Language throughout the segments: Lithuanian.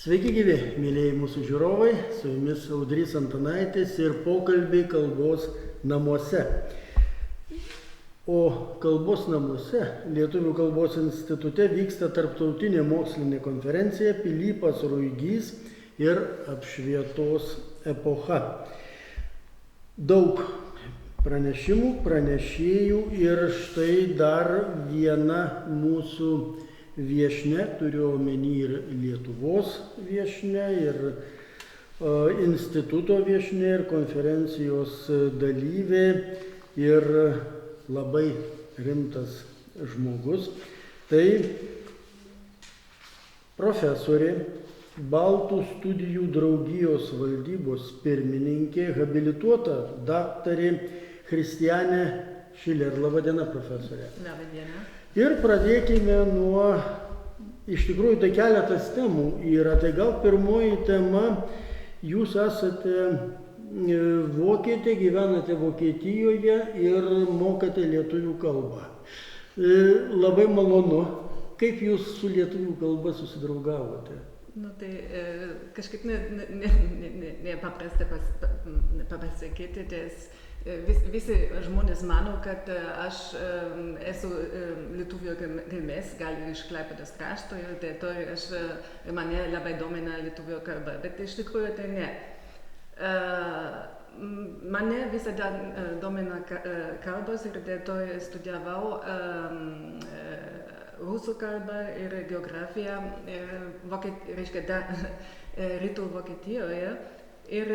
Sveiki gyvi, mėlyjei mūsų žiūrovai, su jumis Audrys Antanaitis ir pokalbiai kalbos namuose. O kalbos namuose Lietuvių kalbos institute vyksta tarptautinė mokslinė konferencija Pilypas Ruigys ir apšvietos epocha. Daug pranešimų, pranešėjų ir štai dar viena mūsų viešnia, turiu omeny ir Lietuvos viešnia, ir instituto viešnia, ir konferencijos dalyvė, ir labai rimtas žmogus. Tai profesorė, Baltų studijų draugijos valdybos pirmininkė, habilituota daktarė Christiane Schiller. Labą dieną, profesorė. Labą dieną. Ir pradėkime nuo, iš tikrųjų, tai keletas temų yra. Tai gal pirmoji tema, jūs esate vokietė, gyvenate Vokietijoje ir mokate lietuvių kalbą. Labai malonu, kaip jūs su lietuvių kalba susidraugavote? Tai kažkaip nepaprasta pasakyti, nes visi žmonės mano, kad aš esu lietuvių kilmės, gal iš Klaipėdos krašto, ir dėl to mane labai domina lietuvių kalba, bet iš tikrųjų tai ne. Mane visada domina kalbos ir dėl to studijavau rusų kalbą ir geografiją, rytų Vokietijoje. Ir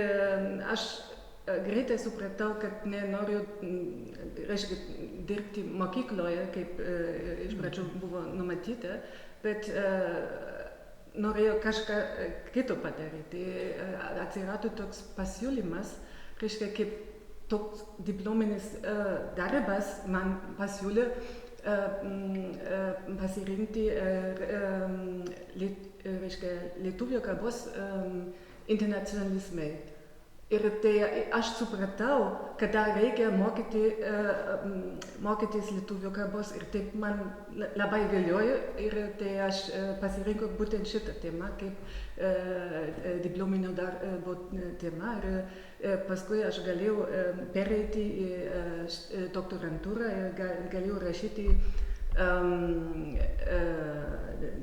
aš greitai supratau, kad nenoriu dirbti mokykloje, kaip iš pradžių buvo numatyta, bet norėjau kažką kito padaryti. Atsirado toks pasiūlymas, kaip toks diplominis darbas man pasiūlė pasirinkti lietuvių kalbos internacionalizmai. Ir tai aš supratau, kad reikia mokytis lietuvių kalbos ir taip man labai galiojo ir tai aš pasirinkau būtent šitą temą kaip diplominio darbo temą ir paskui aš galėjau pereiti į doktorantūrą ir galėjau rašyti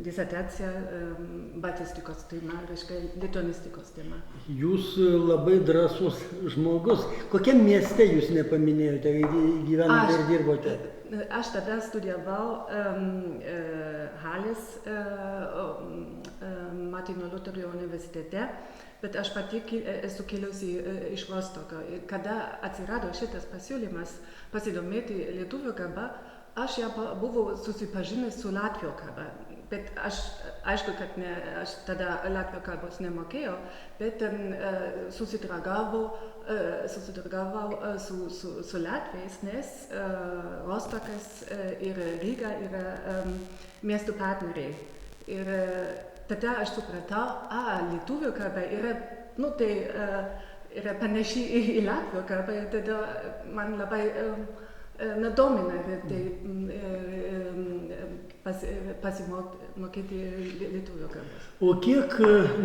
disertaciją baltistikos tema, lituanistikos tema. Jūs labai drąsus žmogus. Kokiam mieste jūs nepaminėjote, gyvenate ir dirbote? Aš tada studijavau Halės Martino Luterio universitete, bet aš pati esu kilusi iš Rostoko. Kada atsirado šitas pasiūlymas pasidomėti lietuvių kalbą, aš jau buvau susipažinęs su latvių kalba, bet aš, aišku, kad aš tada latvių kalbos nemokėjau, bet susidraugavau su latviais, nes Rostokas ir Ryga yra miestų partneriai. Ir tada aš supratau, lietuvių kalba yra, yra panaši į latvių kalbą, ir tada man labai domina pasimokyti lietuvių kalbos. O kiek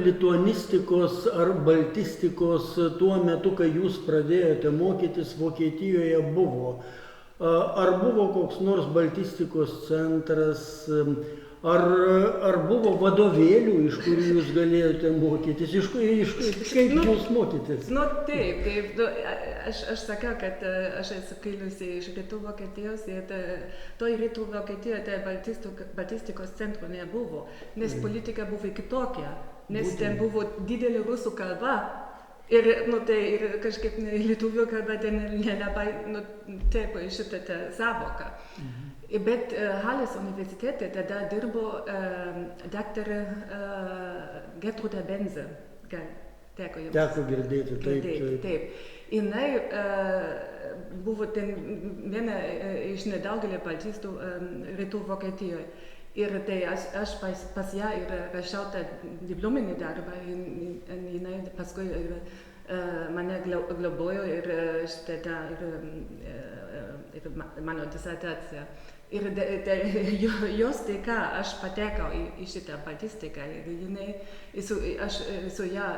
lituanistikos ar baltistikos tuo metu, kai jūs pradėjote mokytis, Vokietijoje buvo? Ar buvo koks nors baltistikos centras? Ar buvo vadovėlių, iš kurių jūs galėjote mokytis? Kaip jūs mokytis? Taip. Aš sakiau, kad aš esu kilusi iš rytų Vokietijos ir toj rytų Vokietijoje baltistikos centro nebuvo, nes politika buvo kitokia, nes ten buvo didelė rusų kalba ir kažkaip lietuvių kalba ten nelabai tepo į šitą savoką. Bet Halės universitete tada dirbo daktarė Gertrude Benze. Teko girdėti, taip. Jinai buvo ten viena iš nedaugelio baltistų rytų Vokietijoje. Ir tai aš pas ją ir rašiau tą diplominį darbą. Jinai paskui mane globojo ir mano disertacija. Ir jos dėka aš patekau į šitą baltistiką ir aš su ją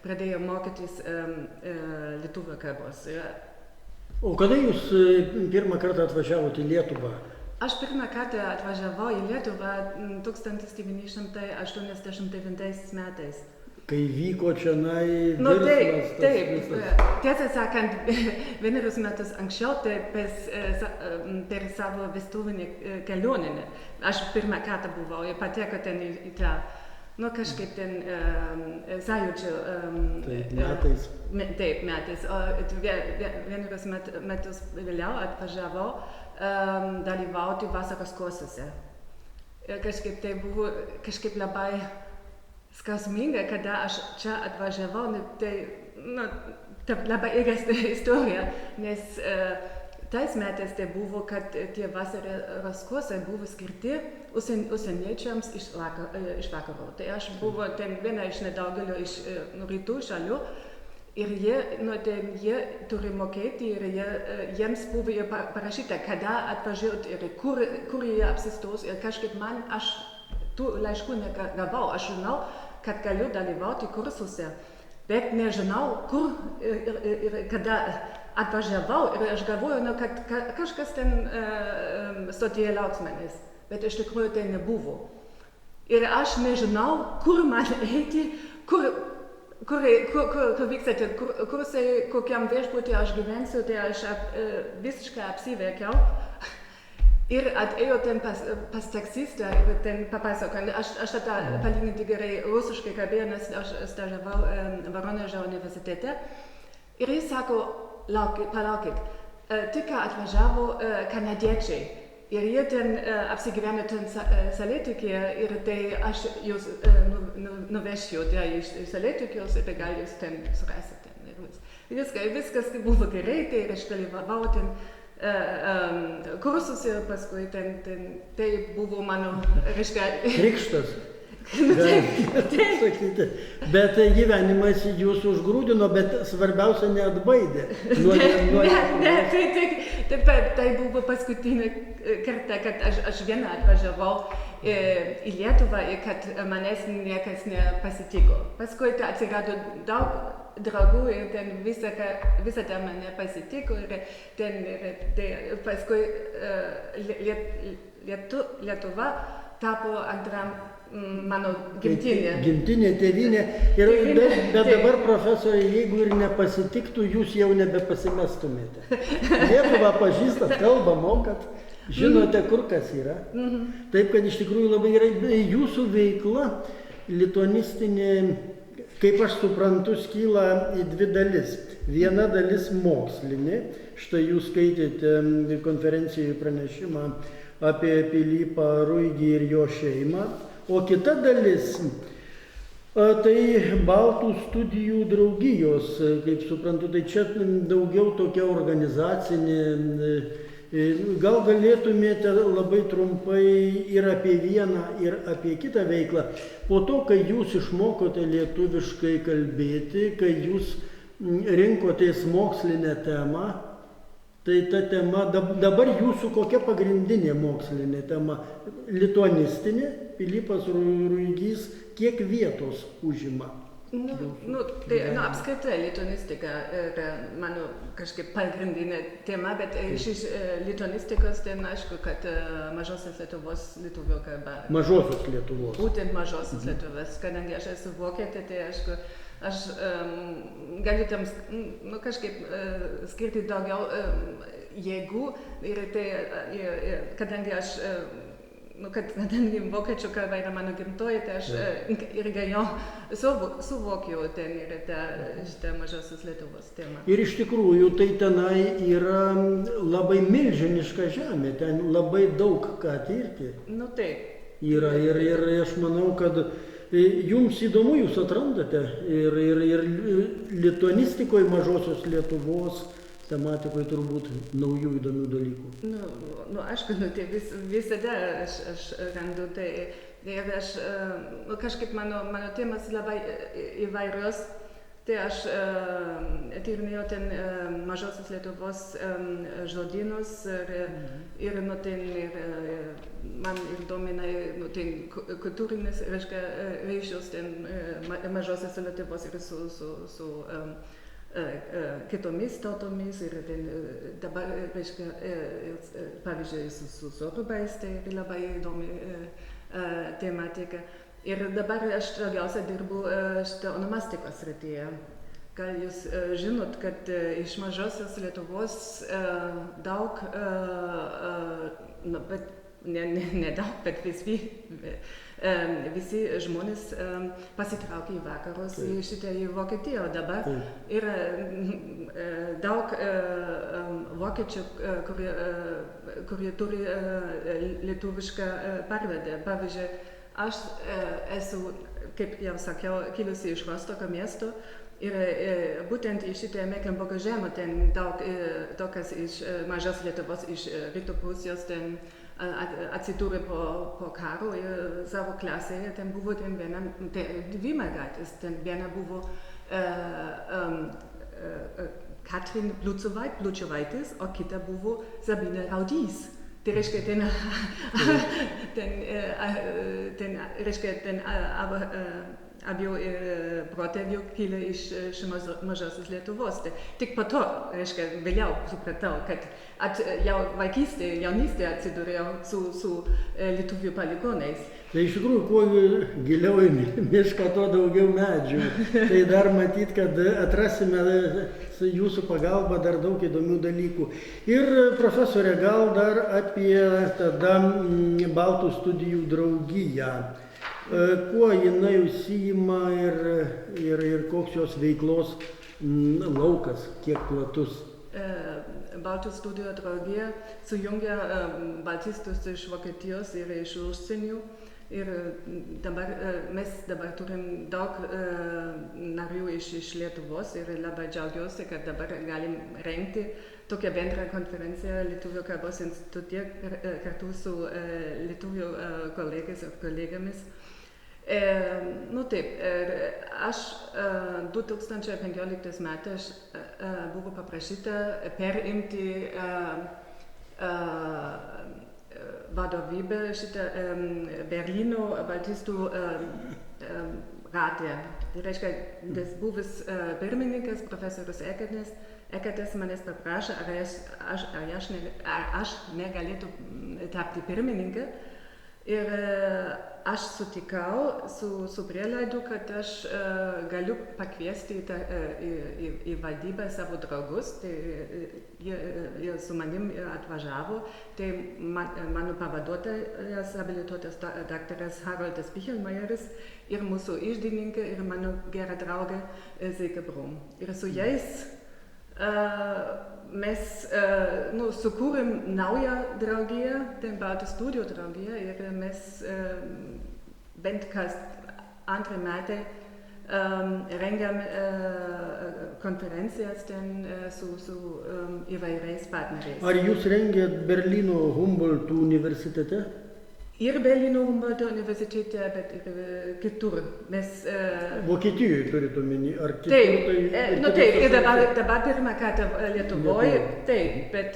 pradėjau mokytis lietuvių kalbos. O kada jūs pirmą kartą atvažiavote į Lietuvą? Aš pirmą kartą atvažiavau į Lietuvą 1989 metais. Kai vyko čionai Nu, virsmas, taip. Tiesą sakant, 1 metus anksčiau, tai per savo vestuvinį kelionę. Aš pirmą kartą buvau ir pateko ten į tą, kažkaip ten sąjūdžio. Metais. Taip, metais. O 1 metus vėliau atvažiavau dalyvauti vasaros kursuose. Ir kažkaip tai buvo labai skausminga, kada aš čia atvažiavau, tai labai ilga istorija, nes tais metais tai buvo, kad tie vasaros kursai buvo skirti užsieniečiams iš vakarų. Tai aš buvau ten viena iš nedaugelio iš rytų šalių ir jie turi mokėti ir jiems buvo parašyta, kada atvažiuoti ir kur jie apsistos ir kažkaip aš tų laiškų negavau. Aš žinau, kad galiu dalyvauti kursuose, bet nežinau, kur ir kada atvažiavau ir aš galvoju, kad kažkas ten stotyje lauks manęs, bet iš tikrųjų tai nebuvo. Ir aš nežinau, kur man eiti, kur vyksta tie kursai, kokiam viešbutį aš gyvensiu, tai aš visiškai apsiverkiau. Ir atėjo ten pas taksistą ir ten papasakojo, aš tada palyginti gerai rusiškai kalbėjau, nes aš stažavau Voronežo universitete. Ir jis sako, palaukit, tik atvažiavo kanadiečiai. Ir jie ten apsigyveno ten Saulėtekyje ir tai aš jūs nuvešiu į Saulėtekijos ir gal jūs ten surasite. Viskas buvo gerai, tai ir aš dalyvavau ten kursus ir paskui tai buvo mano, krikštas. Sakyti. Bet gyvenimas jūs užgrūdino, bet svarbiausia neatbaidė. Tai buvo paskutinį kartą, kad aš viena atvažiavau į Lietuvą ir kad manęs niekas nepasitiko. Paskui atsirado daug draugų ir ten visada mane pasitiko ir paskui Lietuva tapo antram mano gimtinė. Gimtinė, tėvynė. Bet dabar, profesoriai, jeigu ir nepasitiktų, jūs jau nebepasimestumėte. Lietuvą pažįstat, kalbą mokat, žinote, kur kas yra. Taip, kad iš tikrųjų labai gerai. Jūsų veikla lituanistinė, kaip aš suprantu, skyla į dvi dalis. Viena dalis mokslinė, štai jūs skaitėte konferencijoje pranešimą apie Pilypą Ruigį ir jo šeimą, o kita dalis tai Baltų studijų draugijos, kaip suprantu, tai čia daugiau tokia organizacinė. Gal galėtumėte labai trumpai ir apie vieną, ir apie kitą veiklą. Po to, kai jūs išmokote lietuviškai kalbėti, kai jūs rinkotės mokslinę temą, tai ta tema, dabar jūsų kokia pagrindinė mokslinė tema? Lituanistinė, Pilypas Ruigys, kiek vietos užima? Apskritai lituanistika yra mano kažkaip pagrindinė tema, bet iš lituanistikos ten aišku, kad mažosios Lietuvos lietuvių kalba. Mažosios Lietuvos. Būtent mažosios Lietuvos, kadangi aš esu vokietė, tai aišku, aš galiu tam kažkaip skirti daugiau jėgų ir tai, kadangi aš kadangi vokiečių kalba yra mano gimtoji, tai aš irgi jau suvokiau ten ir šitą mažosios Lietuvos temą. Ir iš tikrųjų tai tenai yra labai milžiniška žemė, ten labai daug ką tirti. Taip. Yra ir aš manau, kad jums įdomu, jūs atrandate ir lituanistikoje mažosios Lietuvos tematikoje turbūt naujų įdomių dalykų. Aišku, tai visada aš randu tai ir aš kažkaip mano temas labai įvairios Tai aš tyrinėjau ten Mažosios Lietuvos žodynus ir nu, ten man ir domina nu, ten kultūrinis, reiškia, ryšius ten Mažosios Lietuvos ir su kitomis tautomis ir ten dabar, reiškia, pavyzdžiui, su sorbais, tai labai įdomi tematika. Ir dabar aš daugiausia dirbu šitą onomastikos srityje. Gal jūs žinot, kad iš Mažosios Lietuvos daug, bet ne daug, bet visi žmonės pasitraukė į vakarus, į šitą į Vokietiją, o dabar yra daug vokiečių, kurie turi lietuvišką pavardę. Pavyzdžiui, aš esu, kaip jau sakiau, kilusi iš Rostoko miesto ir būtent iš šitą Mecklenburgo žemę, ten daug tokias iš Mažos Lietuvos, iš Rytų Prūsijos, ten atsidūrė po karo ir savo klasėje, ten buvo ten viena, dvi mergaitės, ten viena buvo Katrin Blučovaitis, o kita buvo Sabine Raudys. Tai reiškia, abiejų protėvių kilę iš Mažosios Lietuvos. Tik po to, reiškia, vėliau supratau, kad jau vaikystėje, jaunystėje atsidūrėjau su lietuvių palikuoniais. Tai iš tikrųjų, kuo giliau į mišką, to daugiau medžių. Tai dar matyt, kad atrasime su jūsų pagalba dar daug įdomių dalykų. Ir profesorė, gal dar apie tada Baltų studijų draugiją. Kuo jinai užsiima ir koks jos veiklos laukas, kiek platus? Baltų studijų draugija sujungia baltistus iš Vokietijos ir iš užsienių. Ir mes dabar turim daug narių iš Lietuvos ir labai džiaugiuosi, kad dabar galim rengti tokią bendrą konferenciją Lietuvių kalbos institute kartu su lietuvių kolegais ir kolegomis. Nu taip, aš 2015 metais buvo paprašyta perimti vadovybę šitą Berlyno baltistų rate. Tai reiškia, tas buvęs pirmininkas, profesorius Ekertas manęs paprašė, ar aš negalėtų tapti pirmininką. Ir aš sutikau su prielaidu, kad aš galiu pakviesti į valdybą savo draugus, tai jie su manim atvažiavo, tai mano pavaduotojas, habilituotas daktaras Haroldas Pichelmajeris ir mūsų iždininkai ir mano gera draugė Silke Brum. Ir su jais mes sukūrėm naują draugiją, ten Baltų studijų draugiją, ir mes bent kas antrą metą rengiam konferencijas ten su įvairiais partneriais. Ar jūs rengėt Berlyno Humboldto universitete? Ir Berlyno Humboldto universitete, bet ir kitur. Mes Vokietijoje turit omeny, ar kitur? Taip, ir dabar pirmą kartą Lietuvoje, taip, bet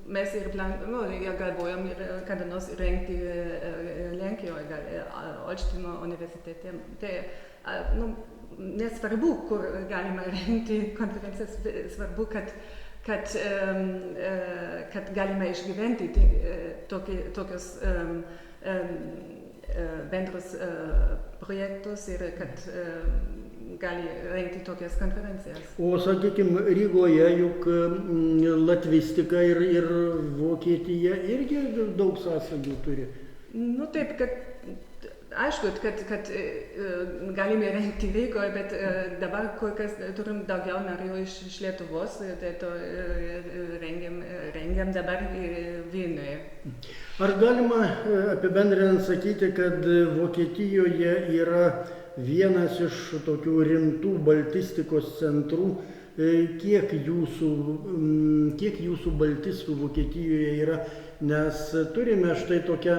mes ir galvojam ir kada nors rengti Lenkijoje, Olštino universitete. Tai nesvarbu, kur galima rengti konferencijas, svarbu, kad galime išgyventi tokius bendrus projektus ir kad gali rengti tokias konferencijas. O sakykime, Rygoje juk latvistika ir Vokietija irgi daug sąsajų turi. Nu taip, kad aišku, kad galime rengti Rygoje, bet dabar kol kas turim daugiau narių iš Lietuvos, tai to rengiam dabar Vilniuje. Ar galima apibendrinant sakyti, kad Vokietijoje yra vienas iš tokių rimtų baltistikos centrų? Kiek jūsų baltistų Vokietijoje yra? Nes turime štai tokią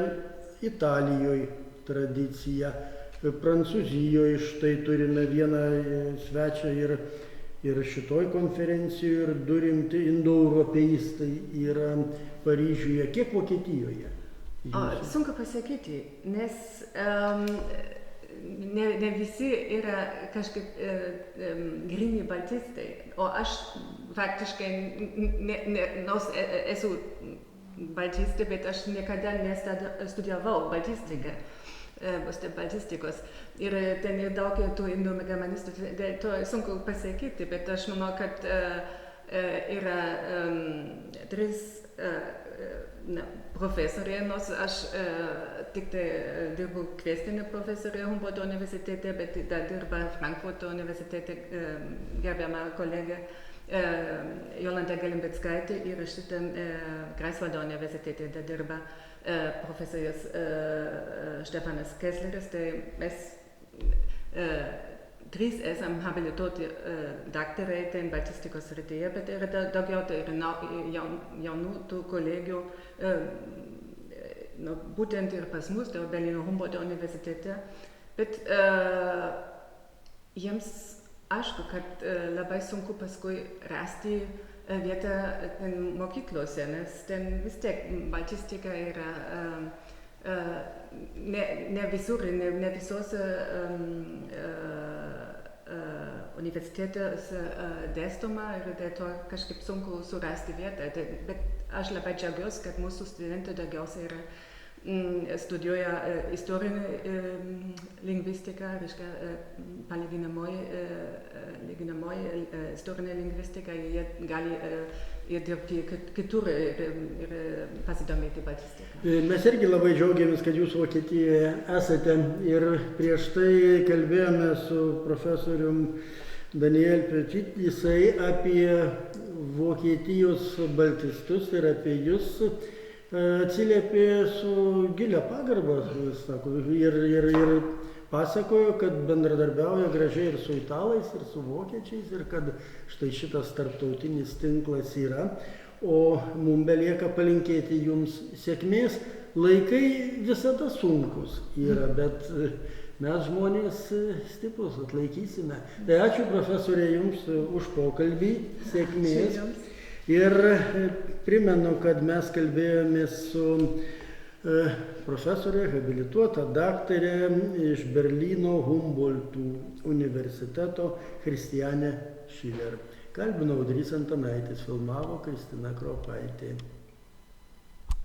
Italijoje tradiciją, Prancūzijoje štai turime vieną svečią ir šitoj konferencijoje, ir du rimti indoeuropeistai yra Paryžiuje. Kiek Vokietijoje? Sunku pasakyti, nes ne visi yra kažkaip gryni baltistai, o aš faktiškai, nors esu baltistė, bet aš niekada nestudijavau baltistiką, baltistikos. Ir ten yra daug tų indogermanistų, to sunku pasakyti, bet aš manau, kad yra tris profesoriai, nors aš tik tai dirbu kviestinė profesorė Humboldt universitete, bet dar dirba Frankfurto universitete gerbiama kolegė Jolanta Galimbeckaitė ir šitam Greifswaldo universitete dar dirba profesorius Stefanas Kessleris. Tai mes trys esam habilituoti daktarai ten baltistikos srityje, bet yra daugiau jaunų tų kolegių, būtent ir pas mus, tai Berlyno Humboldt universitete. Bet jiems aišku, kad labai sunku paskui rasti vietą mokyklose, nes ten vis tiek baltistika yra ne visur, ne visose universitetuose dėstoma ir dėl to kažkaip sunku surasti vietą. Bet aš labai džiaugiuosi, kad mūsų studentai daugiausiai yra studijuoja istorinę lingvistiką, reiškia palyginamoji istorinė lingvistika, jie gali ir dirbti kitur ir pasidomėti baltistiką. Mes irgi labai džiaugiamės, kad jūs Vokietijoje esate, ir prieš tai kalbėjome su profesorium Daniel Petit, jisai apie Vokietijos baltistus ir apie jūs atsiliepė su gilia pagarba, sako, ir pasakojo, kad bendradarbiauja gražiai ir su italais, ir su vokiečiais, ir kad štai šitas tarptautinis tinklas yra. O mums belieka palinkėti jums sėkmės. Laikai visada sunkus yra, bet mes žmonės stiprus, atlaikysime. Tai ačiū profesorė jums už pokalbį, sėkmės. Ir primenu, kad mes kalbėjomės su profesorė, habilituota daktarė iš Berlyno Humboldt universiteto Christiane Schiller. Kalbino Audrys Antanaitis, filmavo Kristina Kropaitė.